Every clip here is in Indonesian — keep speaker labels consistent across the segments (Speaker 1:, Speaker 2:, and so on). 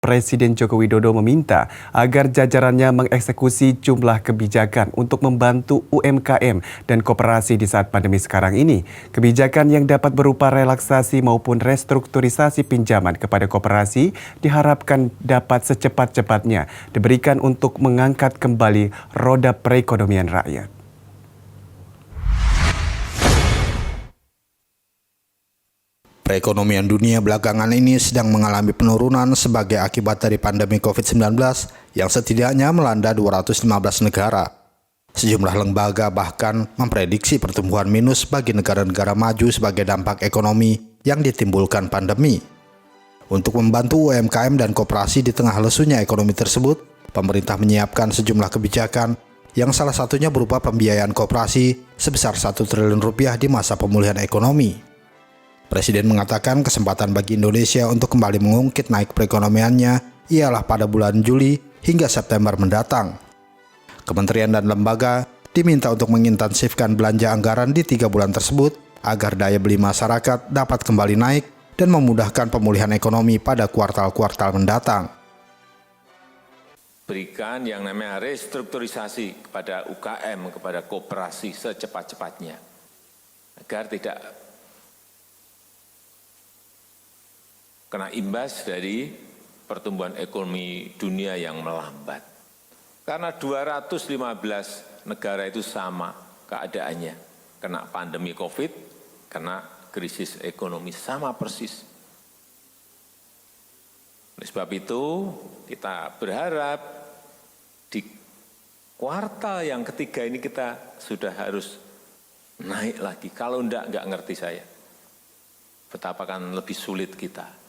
Speaker 1: Presiden Joko Widodo meminta agar jajarannya mengeksekusi jumlah kebijakan untuk membantu UMKM dan koperasi di saat pandemi sekarang ini. Kebijakan yang dapat berupa relaksasi maupun restrukturisasi pinjaman kepada koperasi diharapkan dapat secepat-cepatnya diberikan untuk mengangkat kembali roda perekonomian rakyat.
Speaker 2: Perekonomian dunia belakangan ini sedang mengalami penurunan sebagai akibat dari pandemi COVID-19 yang setidaknya melanda 215 negara. Sejumlah lembaga bahkan memprediksi pertumbuhan minus bagi negara-negara maju sebagai dampak ekonomi yang ditimbulkan pandemi. Untuk membantu UMKM dan koperasi di tengah lesunya ekonomi tersebut, pemerintah menyiapkan sejumlah kebijakan yang salah satunya berupa pembiayaan koperasi sebesar 1 triliun rupiah di masa pemulihan ekonomi. Presiden mengatakan kesempatan bagi Indonesia untuk kembali mengungkit naik perekonomiannya ialah pada bulan Juli hingga September mendatang. Kementerian dan lembaga diminta untuk mengintensifkan belanja anggaran di 3 bulan tersebut agar daya beli masyarakat dapat kembali naik dan memudahkan pemulihan ekonomi pada kuartal-kuartal mendatang.
Speaker 3: Berikan yang namanya restrukturisasi kepada UKM, kepada koperasi secepat-cepatnya agar tidak kena imbas dari pertumbuhan ekonomi dunia yang melambat. Karena 215 negara itu sama keadaannya. Kena pandemi COVID, kena krisis ekonomi, sama persis. Oleh sebab itu, kita berharap di kuartal yang ketiga ini kita sudah harus naik lagi. Kalau enggak ngerti saya. Betapa kan lebih sulit kita.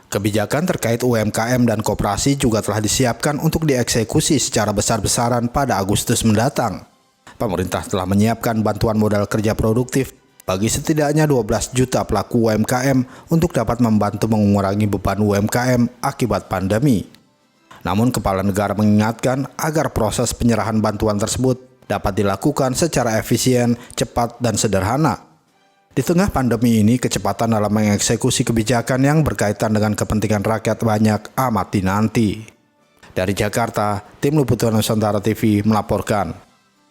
Speaker 2: Kebijakan terkait UMKM dan koperasi juga telah disiapkan untuk dieksekusi secara besar-besaran pada Agustus mendatang. Pemerintah telah menyiapkan bantuan modal kerja produktif bagi setidaknya 12 juta pelaku UMKM untuk dapat membantu mengurangi beban UMKM akibat pandemi. Namun Kepala Negara mengingatkan agar proses penyerahan bantuan tersebut dapat dilakukan secara efisien, cepat, dan sederhana. Di tengah pandemi ini, kecepatan dalam mengeksekusi kebijakan yang berkaitan dengan kepentingan rakyat banyak amat dinanti. Dari Jakarta, Tim Liputan Nusantara TV melaporkan.